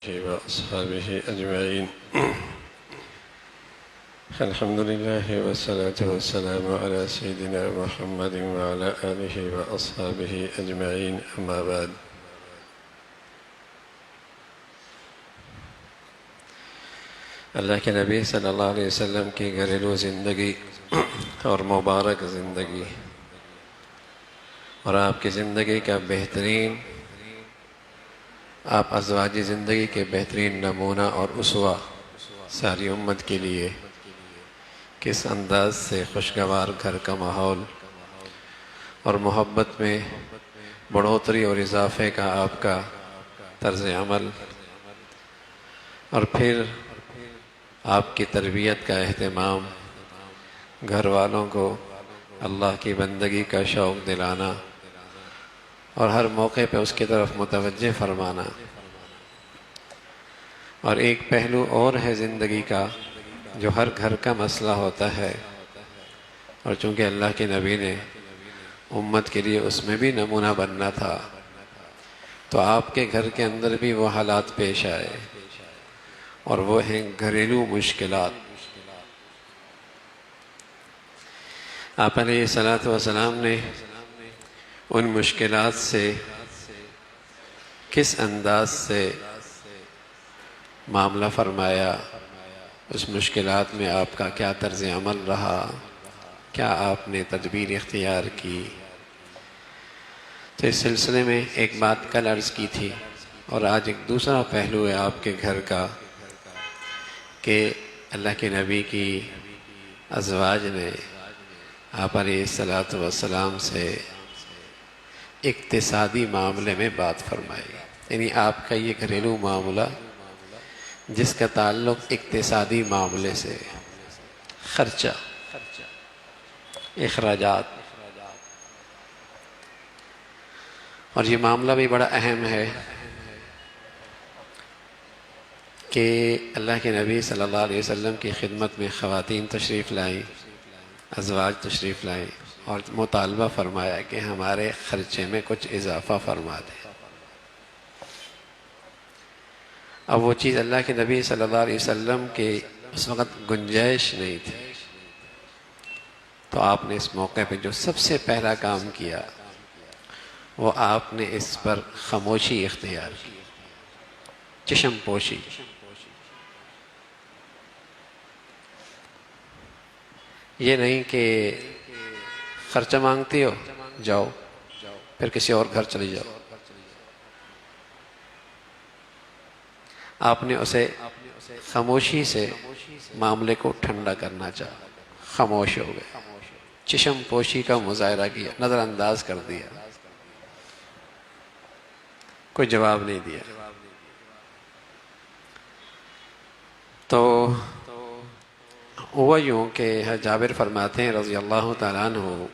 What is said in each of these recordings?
وأصحابه أجمعين. الحمد لله والصلاة والسلام على سيدنا محمد وعلى آله وأصحابه أجمعين، أما بعد. اللہ کے نبی صلی اللہ علیہ وسلم کی گھریلو زندگی اور مبارک زندگی اور آپ کی زندگی کا بہترین، آپ ازواجی زندگی کے بہترین نمونہ اور اسوہ ساری امت کے لیے کس انداز سے خوشگوار گھر کا ماحول اور محبت میں بڑھوتری اور اضافے کا آپ کا طرز عمل، اور پھر آپ کی تربیت کا اہتمام، گھر والوں کو اللہ کی بندگی کا شوق دلانا اور ہر موقع پہ اس کی طرف متوجہ فرمانا. اور ایک پہلو اور ہے زندگی کا جو ہر گھر کا مسئلہ ہوتا ہے، اور چونکہ اللہ کے نبی نے امت کے لیے اس میں بھی نمونہ بننا تھا، تو آپ کے گھر کے اندر بھی وہ حالات پیش آئے، اور وہ ہیں گھریلو مشکلات. آپ علیہ الصلاۃ والسلام نے ان مشکلات سے کس انداز سے معاملہ فرمایا، اس مشکلات میں آپ کا کیا طرز عمل رہا، کیا آپ نے تدبیر اختیار کی. تو اس سلسلے میں ایک بات کل عرض کی تھی، اور آج ایک دوسرا پہلو ہے آپ کے گھر کا کہ اللہ کے نبی کی ازواج نے آپ علیہ الصلاۃ والسلام سے اقتصادی معاملے میں بات فرمائی. یعنی آپ کا یہ گھریلو معاملہ جس کا تعلق اقتصادی معاملے سے، خرچہ، اخراجات، اور یہ معاملہ بھی بڑا اہم ہے کہ اللہ کے نبی صلی اللہ علیہ وسلم کی خدمت میں خواتین تشریف لائیں، ازواج تشریف لائیں، اور مطالبہ فرمایا کہ ہمارے خرچے میں کچھ اضافہ فرما دیں. اب وہ چیز اللہ کے نبی صلی اللہ علیہ وسلم کے اس وقت گنجائش نہیں تھی، تو آپ نے اس موقع پہ جو سب سے پہلا کام کیا وہ آپ نے اس پر خاموشی اختیار کی، چشم پوشی. یہ نہیں کہ خرچہ مانگتی ہو جاؤ پھر کسی اور گھر چلی جاؤ. آپ نے اسے خاموشی سے معاملے کو ٹھنڈا کرنا چاہا، خاموش ہو گئے، چشم پوشی کا مظاہرہ کیا، نظر انداز کر دیا، کوئی جواب نہیں دیا. تو ہوا یوں کہ جابر فرماتے ہیں رضی اللہ تعالیٰ عنہ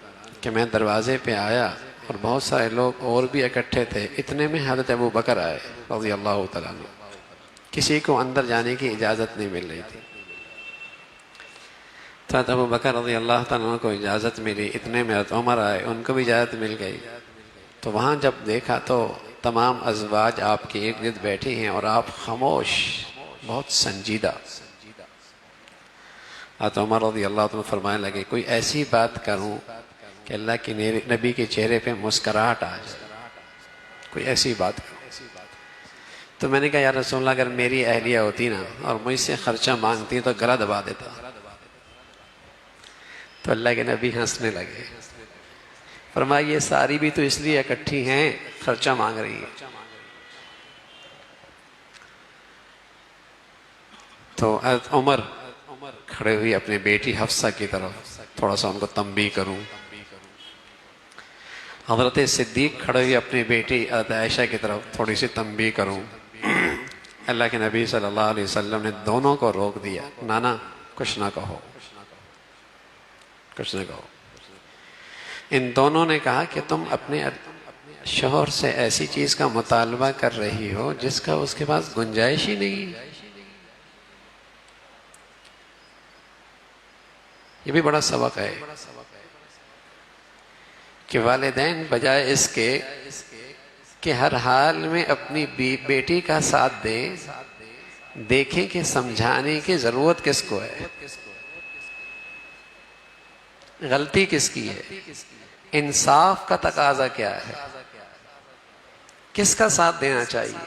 کہ میں دروازے پہ آیا اور بہت سارے لوگ اور بھی اکٹھے تھے، اتنے میں حضرت ابو بکر آئے رضی اللہ تعالیٰ عنہ. کسی کو اندر جانے کی اجازت نہیں مل رہی تھی، حضرت ابو بکر رضی اللہ تعالیٰ عنہ کو اجازت ملی، اتنے میں حضرت عمر آئے، ان کو بھی اجازت مل گئی. تو وہاں جب دیکھا تو تمام ازواج آپ کے ارد گرد بیٹھی ہیں اور آپ خاموش، بہت سنجیدہ. حضرت عمر رضی اللہ عنہ فرمانے لگے کوئی ایسی بات کروں کہ اللہ کے نبی کے چہرے پہ مسکراہٹ آ جائے، کوئی ایسی بات کروں. تو میں نے کہا یا رسول اللہ اگر میری اہلیہ ہوتی نا اور مجھ سے خرچہ مانگتی تو گلا دبا دیتا. تو اللہ کے نبی ہنسنے لگے، فرمایا یہ ساری بھی تو اس لیے اکٹھی ہیں، خرچہ مانگ رہی ہیں. تو حضرت عمر کھڑے ہوئے اپنے بیٹی حفصہ کی طرف تھوڑا سا ان کو تنبیہ کروں، حضرت صدیق کھڑے ہوئے اپنی بیٹی حضرت عائشہ کی طرف تھوڑی سی تنبیہ کروں. اللہ کے نبی صلی اللہ علیہ وسلم نے دونوں کو روک دیا، نانا کچھ نہ کہو، کچھ نہ کہو. ان دونوں نے کہا کہ تم اپنے شوہر سے ایسی چیز کا مطالبہ کر رہی ہو جس کا اس کے پاس گنجائش ہی نہیں. یہ بھی بڑا سبق ہے کہ والدین بجائے اس کے کہ ہر حال میں اپنی بیٹی کا ساتھ دیں، دیکھیں کہ سمجھانے کی ضرورت کس کو ہے، غلطی کس کی ہے، انصاف کا تقاضا کیا ہے، کس کا ساتھ دینا چاہیے۔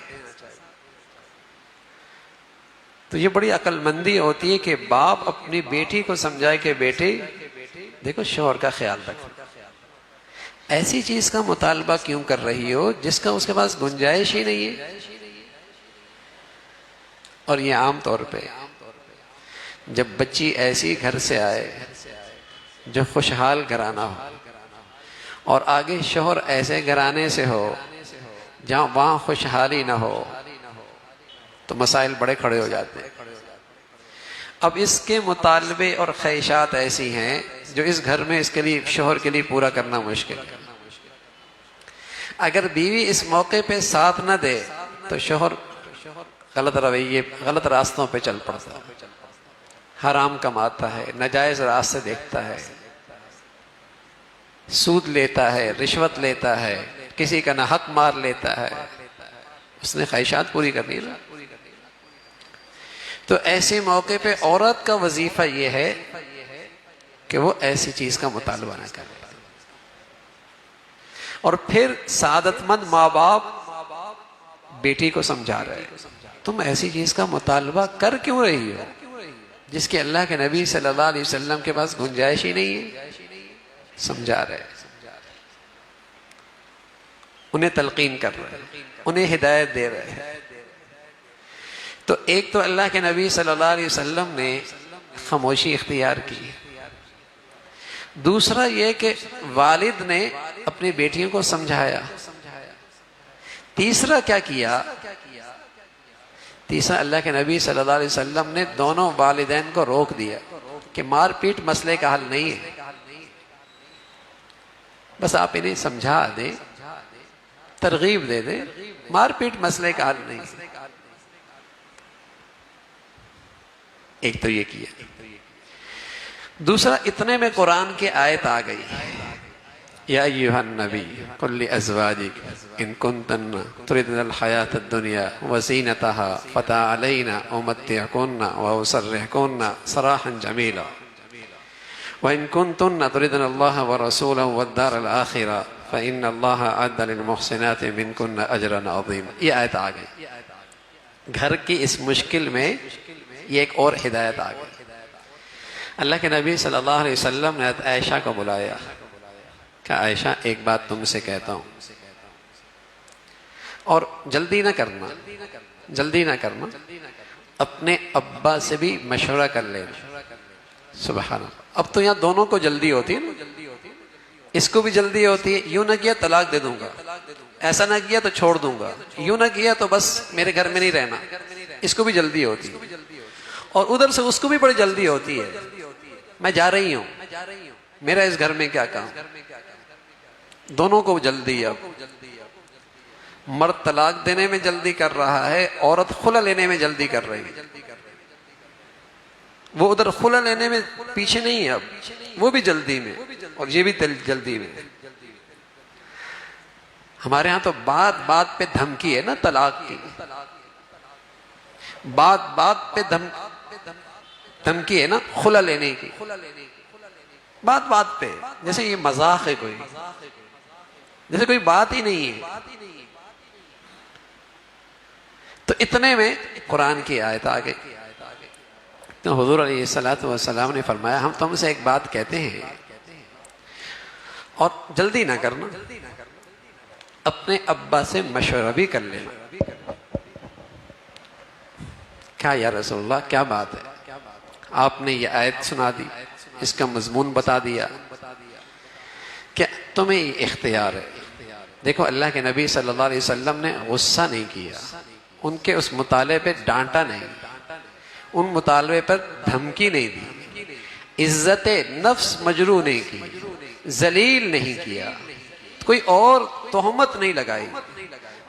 تو یہ بڑی عقل مندی ہوتی ہے کہ باپ اپنی بیٹی کو سمجھائے کہ بیٹے دیکھو شوہر کا خیال رکھو، ایسی چیز کا مطالبہ کیوں کر رہی ہو جس کا اس کے پاس گنجائش ہی نہیں ہے۔ اور یہ عام طور پہ جب بچی ایسی گھر سے آئے جو خوشحال گھرانہ ہو اور آگے شوہر ایسے گھرانے سے ہو جہاں وہاں خوشحالی نہ ہو تو مسائل بڑے کھڑے ہو جاتے ہیں۔ اب اس کے مطالبے اور خواہشات ایسی ہیں جو اس گھر میں اس کے لیے شوہر کے لیے پورا کرنا مشکل ہے۔ اگر بیوی اس موقع پہ ساتھ نہ دے تو شوہر غلط رویے غلط راستوں پہ چل پڑتا ہے، حرام کماتا ہے، ناجائز راستے دیکھتا ہے، سود لیتا ہے، رشوت لیتا ہے، کسی کا نہ حق مار لیتا ہے۔ اس نے خواہشات پوری کرنی ہے نا۔ تو ایسے موقع پہ عورت کا وظیفہ یہ ہے کہ وہ ایسی چیز کا مطالبہ نہ کرے۔ اور پھر سعادت مند ماں باپ بیٹی کو سمجھا رہے تم ایسی چیز کا مطالبہ کر کیوں رہی ہو جس کے اللہ کے نبی صلی اللہ علیہ وسلم کے پاس گنجائش ہی نہیں ہے۔ سمجھا رہے، انہیں تلقین کر رہے، انہیں ہدایت دے رہے ہیں۔ تو ایک تو اللہ کے نبی صلی اللہ علیہ وسلم نے خاموشی اختیار کی، دوسرا یہ کہ والد نے اپنی بیٹیوں کو سمجھایا، تیسرا کیا کیا، تیسرا اللہ کے نبی صلی اللہ علیہ وسلم نے دونوں والدین کو روک دیا کہ مار پیٹ مسئلے کا حل نہیں ہے، بس آپ انہیں سمجھا دیں، ترغیب دے دیں، مار پیٹ مسئلے کا حل نہیں ہے۔ ایک تو یہ کیا، دوسرا اتنے میں قرآن کی آیت آ گئی، یا ایھا النبی قل لازواجک ان کنتن تردن الحیاۃ الدنیا وزینتها فتعالین امتعکن واسرحکن سراحا جمیلا وان کنتن تردن اللہ ورسولہ والدار الآخرہ فإن اللہ اعد للمحسنات منکن اجرا عظیما۔ یہ آیت آ گئی، گھر کی اس مشکل میں یہ ایک اور ہدایت آ گئی۔ اللہ کے نبی صلی اللہ علیہ وسلم نے عائشہ کو بلایا کہ عائشہ ایک بات تم سے کہتا ہوں، اور جلدی نہ کرنا، اپنے ابا سے بھی مشورہ کر لینا۔ سبحان اللہ، اب تو یہاں دونوں کو جلدی ہوتی ہے نا، اس کو بھی جلدی ہوتی ہے، یوں نہ کیا طلاق دے دوں گا، ایسا نہ کیا تو چھوڑ دوں گا، یوں نہ کیا تو بس میرے گھر میں نہیں رہنا، اس کو بھی جلدی ہوتی ہے، اور ادھر سے اس کو بھی بڑی جلدی ہوتی ہے، میں جا رہی ہوں، میرا اس گھر میں کیا کام۔ دونوں کو جلدی ہے، اب مرد طلاق دینے میں جلدی کر رہا ہے، عورت خلع لینے میں جلدی کر رہی ہے۔ وہ ادھر خلع لینے میں پیچھے نہیں ہے، اب وہ بھی جلدی میں اور یہ بھی جلدی میں۔ ہمارے ہاں تو بات بات پہ دھمکی ہے نا طلاق کی، بات بات پہ دھمکی ہے نا خلع لینے کی، بات بات پہ، جیسے یہ مذاق ہے، کوئی جیسے کوئی بات ہی نہیں ہے۔ تو اتنے میں قرآن کی آیت آ گئی، تو حضور علیہ الصلوۃ والسلام نے فرمایا ہم تم سے ایک بات کہتے ہیں اور جلدی نہ کرنا، اپنے ابا سے مشورہ بھی کر لینا۔ کیا یا رسول اللہ کیا بات ہے؟ آپ نے یہ آیت سنا دی، اس کا مضمون بتا دیا کہ تمہیں یہ اختیار ہے۔ دیکھو اللہ کے نبی صلی اللہ علیہ وسلم نے غصہ نہیں کیا، ان کے اس مطالبے پہ ڈانٹا نہیں، ان مطالبے پر دھمکی نہیں دی، عزت نفس مجروح نہیں کی، ذلیل نہیں کیا، کوئی اور تہمت نہیں لگائی،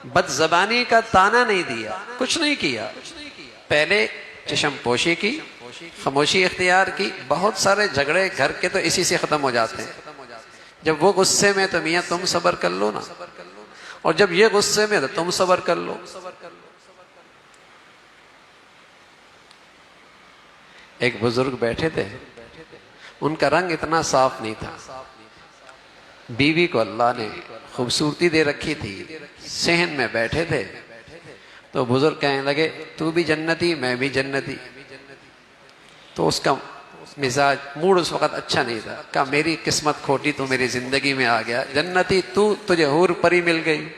بد زبانی کا طعنہ نہیں دیا، کچھ نہیں کیا۔ پہلے چشم پوشی کی، خاموشی اختیار کی۔ بہت سارے جھگڑے گھر کے تو اسی سے ختم ہو جاتے ہیں، جب وہ غصے میں تو میاں تم صبر کر لو نا، اور جب یہ غصے میں تو تم صبر کر لو. ایک بزرگ بیٹھے تھے، ان کا رنگ اتنا صاف نہیں تھا، بیوی کو اللہ نے خوبصورتی دے رکھی تھی، صحن میں بیٹھے تھے، تو بزرگ کہنے لگے تو بھی جنتی میں بھی جنتی. تو اس کا مزاج موڈ اس وقت اچھا نہیں تھا، کہا میری قسمت کھوٹی، تو میری زندگی میں آ گیا، جنتی تو، تجھے حور پری مل گئی.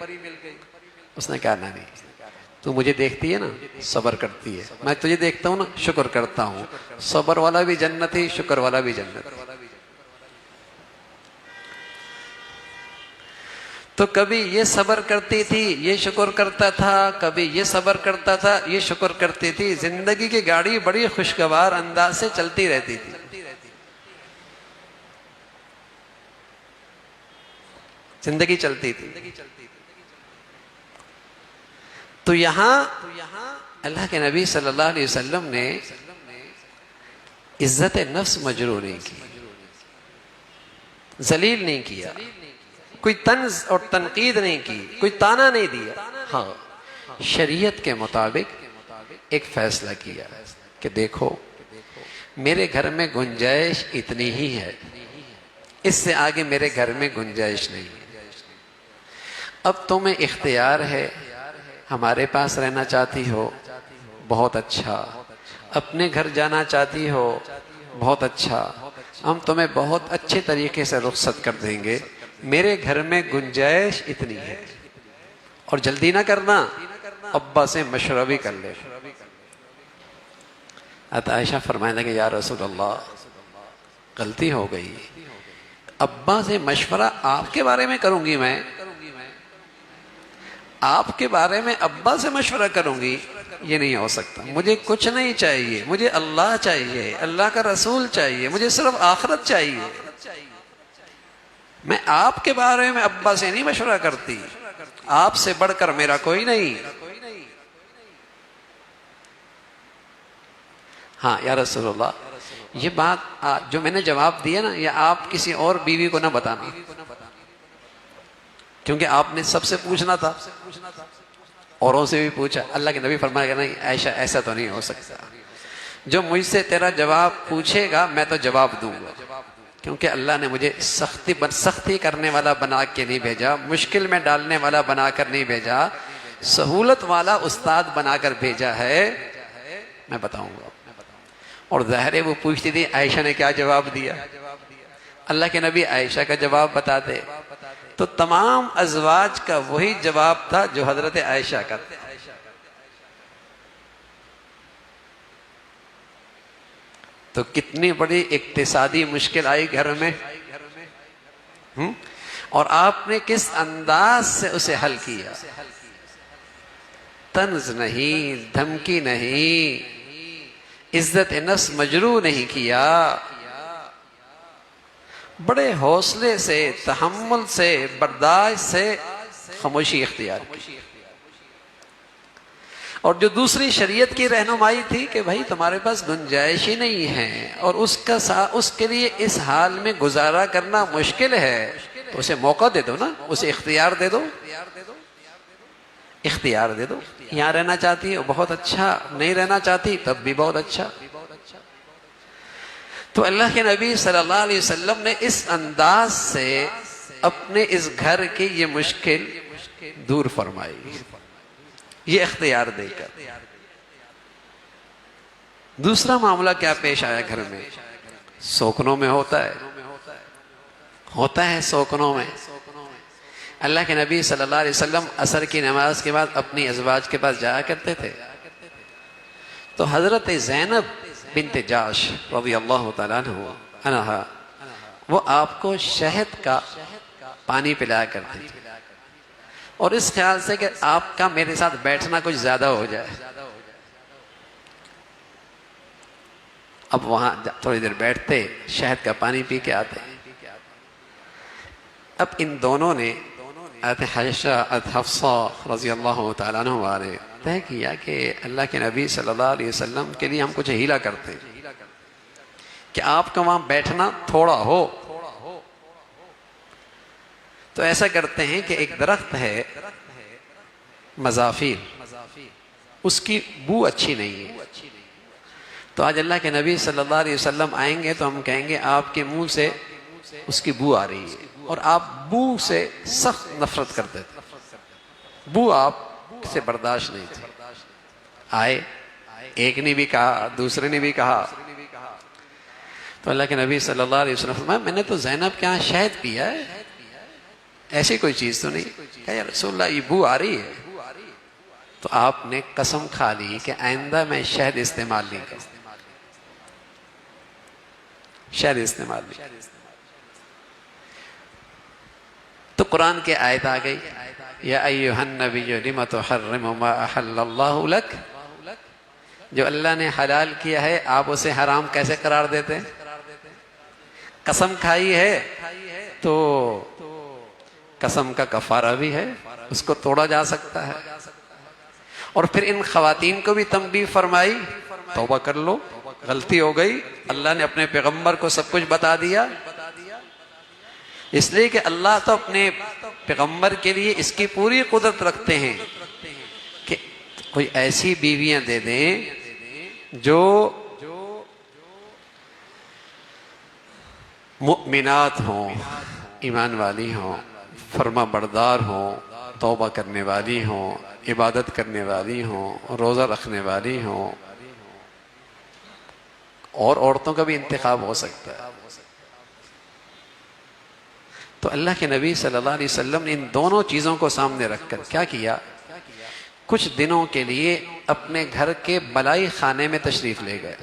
اس نے کہا نہیں، تو مجھے دیکھتی ہے نا صبر کرتی ہے، میں تجھے دیکھتا ہوں نا شکر کرتا ہوں، صبر والا بھی جنتی، شکر والا بھی جنتی. تو کبھی یہ صبر کرتی تھی یہ شکر کرتا تھا، کبھی یہ صبر کرتا تھا یہ شکر کرتی تھی. زندگی کی گاڑی بڑی خوشگوار انداز سے چلتی رہتی تھی. زندگی چلتی تھی. تو یہاں اللہ کے نبی صلی اللہ علیہ وسلم نے عزت نفس مجروح نہیں کی، ذلیل نہیں کیا، کوئی طنز اور تنقید نہیں کی، کوئی تانا نہیں دیا. ہاں شریعت کے مطابق ایک فیصلہ کیا کہ دیکھو میرے گھر میں گنجائش اتنی ہی ہے، اس سے آگے میرے گھر میں گنجائش نہیں ہے. اب تمہیں اختیار ہے، ہمارے پاس رہنا چاہتی ہو بہت اچھا، اپنے گھر جانا چاہتی ہو بہت اچھا، ہم تمہیں بہت اچھے طریقے سے رخصت کر دیں گے، میرے گھر میں گنجائش اتنی ہے. اور جلدی نہ کرنا، ابا سے مشورہ بھی کر لے. عائشہ فرمانے لگے یا رسول اللہ غلطی ہو گئی، ابا سے مشورہ آپ کے بارے میں کروں گی، میں آپ کے بارے میں ابا سے مشورہ کروں گی، یہ نہیں ہو سکتا. مجھے کچھ نہیں چاہیے، مجھے اللہ چاہیے، اللہ کا رسول چاہیے، مجھے صرف آخرت چاہیے. میں آپ کے بارے میں ابا سے نہیں مشورہ کرتی، آپ سے بڑھ کر میرا کوئی نہیں. ہاں یا رسول اللہ یہ بات جو میں نے جواب دیا نا، یہ آپ کسی اور بیوی کو نہ بتانا، کیونکہ آپ نے سب سے پوچھنا تھا، اوروں سے بھی پوچھا. اللہ کے نبی فرمایا کہ نہیں عائشہ ایسا تو نہیں ہو سکتا، جو مجھ سے تیرا جواب پوچھے گا میں تو جواب دوں گا، کیونکہ اللہ نے مجھے سختی کرنے والا بنا کے نہیں بھیجا، مشکل میں ڈالنے والا بنا کر نہیں بھیجا، سہولت والا استاد بنا کر بھیجا ہے، میں بتاؤں گا. اور ظاہر ہے وہ پوچھتی تھی عائشہ نے کیا جواب دیا، اللہ کے نبی عائشہ کا جواب بتاتے تو تمام ازواج کا وہی جواب تھا جو حضرت عائشہ کا تھا. تو کتنی بڑی اقتصادی مشکل آئی گھر میں، اور آپ نے کس انداز سے اسے حل کیا. طنز نہیں، دھمکی نہیں، عزت نفس مجروح نہیں کیا، بڑے حوصلے سے، تحمل سے، برداشت سے خاموشی اختیار کی. اور جو دوسری شریعت کی رہنمائی تھی کہ بھائی تمہارے پاس گنجائش ہی نہیں ہے اور اس کے لیے اس حال میں گزارا کرنا مشکل ہے، تو اسے موقع دے دو نا، اسے اختیار دے دو، اختیار دے دو. یہاں رہنا چاہتی ہے بہت اچھا، نہیں رہنا چاہتی تب بھی بہت اچھا. تو اللہ کے نبی صلی اللہ علیہ وسلم نے اس انداز سے اپنے اس گھر کی یہ مشکل دور فرمائی، یہ اختیار دے کر. دوسرا معاملہ کیا پیش آیا گھر میں؟ سوکنوں میں ہوتا ہے سوکنوں میں. اللہ کے نبی صلی اللہ علیہ وسلم عصر کی نماز کے بعد اپنی ازواج کے پاس جایا کرتے تھے. تو حضرت زینب بنت جاش رضی اللہ تعالیٰ عنہا وہ آپ کو شہد کا پانی پلایا کرتے تھے، اور اس خیال سے کہ آپ کا میرے ساتھ بیٹھنا کچھ زیادہ ہو جائے. اب وہاں تھوڑی دیر بیٹھتے، شہد کا پانی پی کے آتے. اب ان دونوں نے حفصہ رضی اللہ تعالیٰ عنہ نے طے کیا کہ اللہ کے نبی صلی اللہ علیہ وسلم کے لیے ہم کچھ ہیلا کرتے ہیں کہ آپ کا وہاں بیٹھنا تھوڑا ہو. تو ایسا کرتے ہیں کہ ایک درخت ہے مزافیر، اس کی بو اچھی نہیں ہے، تو آج اللہ کے نبی صلی اللہ علیہ وسلم آئیں گے تو ہم کہیں گے آپ کے منہ سے اس کی بو آ رہی ہے، اور آپ بو سے سخت نفرت کرتے تھے، بو آپ سے برداشت نہیں تھی۔ آئے، ایک نے بھی کہا، دوسرے نے بھی کہا، تو اللہ کے نبی صلی اللہ علیہ وسلم فرمایا میں نے تو زینب کے ہاں شہد پیا ہے، ایسی کوئی چیز تو نہیں۔ کہا یا رسول اللہ یہ بو آ رہی ہے، تو آپ نے قسم کھا لی کہ آئندہ میں شہد استعمال نہیں کروں، شہد استعمال نہیں۔ تو قرآن کی آیت آ گئی، یا ایھا النبی لم تحرم ما احل اللہ لک، جو اللہ نے حلال کیا ہے آپ اسے حرام کیسے قرار دیتے؟ قسم کھائی ہے تو قسم کا کفارہ بھی ہے، اس کو توڑا جا سکتا ہے۔ اور پھر ان خواتین کو بھی تنبیہ فرمائی، توبہ کر لو، غلطی ہو گئی، اللہ نے اپنے پیغمبر کو سب کچھ بتا دیا، اس لیے کہ اللہ تو اپنے پیغمبر کے لیے اس کی پوری قدرت رکھتے ہیں کہ کوئی ایسی بیویاں دے دیں جو مؤمنات ہوں، ایمان والی ہوں، فرما بردار ہوں، توبہ کرنے والی ہوں، عبادت کرنے والی ہوں، روزہ رکھنے والی ہوں، اور عورتوں کا بھی انتخاب ہو سکتا ہے۔ تو اللہ کے نبی صلی اللہ علیہ وسلم نے ان دونوں چیزوں کو سامنے رکھ کر کیا کیا؟ کچھ دنوں کے لیے اپنے گھر کے بلائی خانے میں تشریف لے گئے،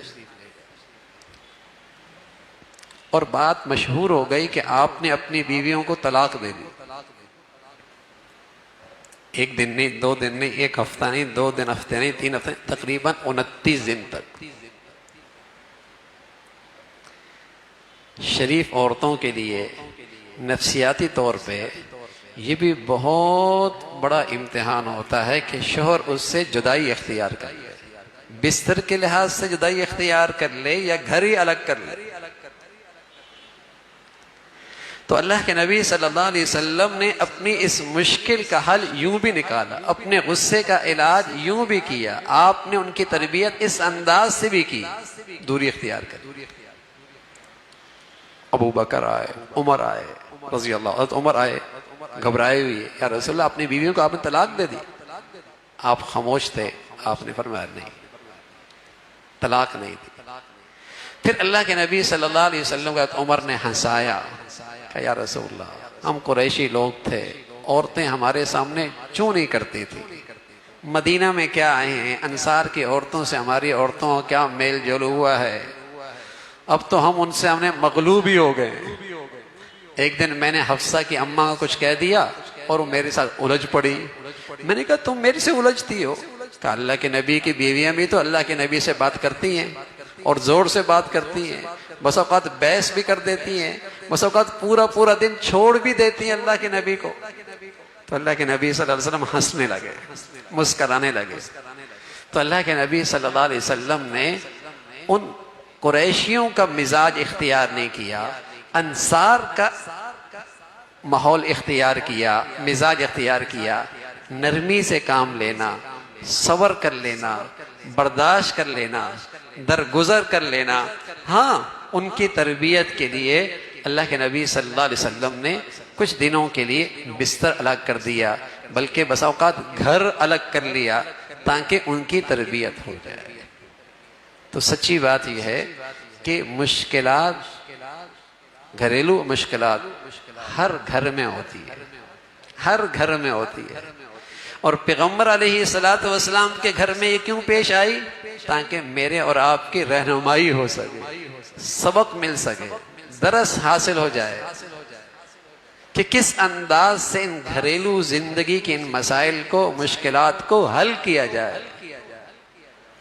اور بات مشہور ہو گئی کہ آپ نے اپنی بیویوں کو طلاق دے دی۔ ایک دن نہیں، 2 دن نہیں، 1 ہفتہ نہیں، 2 دن ہفتے نہیں، 3 ہفتے، تقریباً 29 دن تک۔ شریف عورتوں کے لیے نفسیاتی طور پہ یہ بھی بہت بڑا امتحان ہوتا ہے کہ شوہر اس سے جدائی اختیار کر لے، بستر کے لحاظ سے جدائی اختیار کر لے یا گھر ہی الگ کر لے۔ تو اللہ کے نبی صلی اللہ علیہ وسلم نے اپنی اس مشکل کا حل یوں بھی نکالا، اپنے غصے کا علاج یوں بھی کیا، آپ نے ان کی تربیت اس انداز سے بھی کی، دوری اختیار کر۔ ابو بکر آئے، عمر آئے رضی اللہ، حضرت عمر آئے گھبرائے ہوئے، یا رسول اللہ اپنی بیویوں کو آپ نے طلاق دے دی؟ آپ خاموش تھے، آپ نے فرمایا نہیں، طلاق نہیں دی۔ پھر اللہ کے نبی صلی اللہ علیہ وسلم کو عمر نے ہنسایا کہ یا رسول اللہ ہم قریشی لوگ تھے، عورتیں ہمارے سامنے چوں نہیں کرتی تھی، مدینہ میں کیا آئے ہیں، انصار کی عورتوں سے ہماری عورتوں کا کیا میل جول ہوا ہے، اب تو ہم ان سے ہم نے مغلوب ہی ہو گئے۔ ایک دن میں نے حفصہ کی اماں کو کچھ کہہ دیا اور وہ میرے ساتھ الجھ پڑی، میں نے کہا تم میرے سے الجھتی ہو؟ کہا اللہ کے نبی کی بیویاں بھی تو اللہ کے نبی سے بات کرتی ہیں اور زور سے بات کرتی ہیں، بس اوقات بحث بھی کر دیتی ہیں، بس اوقات پورا دن چھوڑ بھی دیتی ہیں اللہ کے نبی کو۔ تو اللہ کے نبی صلی اللہ علیہ وسلم ہنسنے لگے، مسکرانے لگے۔ تو اللہ کے نبی صلی اللہ علیہ وسلم نے ان قریشیوں کا مزاج اختیار نہیں کیا، انصار کا ماحول اختیار کیا، مزاج اختیار کیا، نرمی سے کام لینا، صبر کر لینا، برداشت کر لینا، درگزر کر لینا۔ ہاں ان کی تربیت کے لیے اللہ کے نبی صلی اللہ علیہ وسلم نے کچھ دنوں کے لیے بستر الگ کر دیا، بلکہ بسا اوقات گھر الگ کر لیا تاکہ ان کی تربیت ہو جائے۔ تو سچی بات یہ ہے کہ مشکلات، گھریلو مشکلات ہر گھر میں ہوتی ہے، ہر گھر میں ہوتی ہے، اور پیغمبر علیہ الصلوۃ والسلام کے گھر میں یہ کیوں پیش آئی؟ تاکہ میرے اور آپ کی رہنمائی ہو سکے، سبق مل سکے، درس حاصل ہو جائے کہ کس انداز سے ان گھریلو زندگی کے ان مسائل کو، مشکلات کو حل کیا جائے،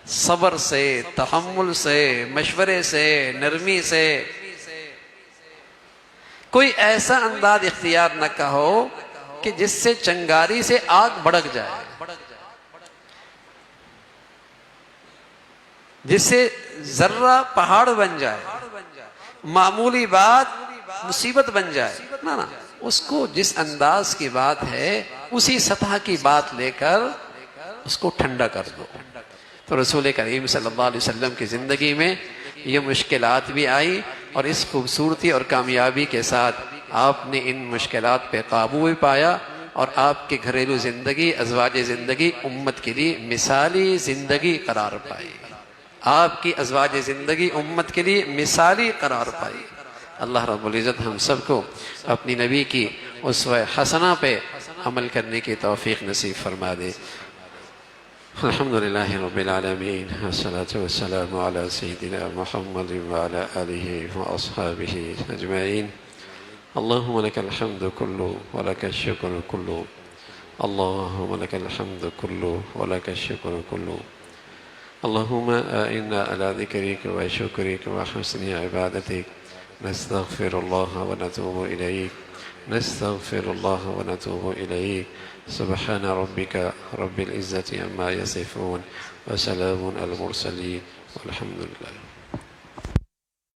صبر سے، تحمل سے، مشورے سے، نرمی سے۔ کوئی ایسا انداز اختیار نہ کہو کہ جس سے چنگاری سے آگ بھڑک جائے، جس سے ذرہ پہاڑ بن جائے، معمولی بات مصیبت بن جائے۔ نہ اس کو جس انداز کی بات ہے اسی سطح کی بات لے کر اس کو ٹھنڈا کر دو۔ تو رسول کریم صلی اللہ علیہ وسلم کی زندگی میں یہ مشکلات بھی آئی، اور اس خوبصورتی اور کامیابی کے ساتھ آپ نے ان مشکلات پہ قابو بھی پایا، اور آپ کی گھریلو زندگی، ازواج زندگی امت کے لیے مثالی زندگی قرار پائی۔ آپ کی ازواج زندگی امت کے لیے مثالی قرار پائی۔ اللہ رب العزت ہم سب کو اپنی نبی کی اسوہ حسنہ پہ عمل کرنے کی توفیق نصیب فرما دے۔ الحمدللہ رب العالمین، والصلاة والسلام علی سیدنا محمد وعلی آلہ واصحابہ اجمعین۔ اللہم لک الحمد کلو ولک الشکر کلو، اللہم لک الحمد کلو ولک الشکر کلو، اللہم اعنا علی ذکرک وشکرک وحسن عبادتک، نستغفر اللہ ونتوب الیک، نستغفر اللہ ونتوب الیک، سبحان ربک رب العزة عما یصفون، وسلام علی المرسلین، والحمد للہ۔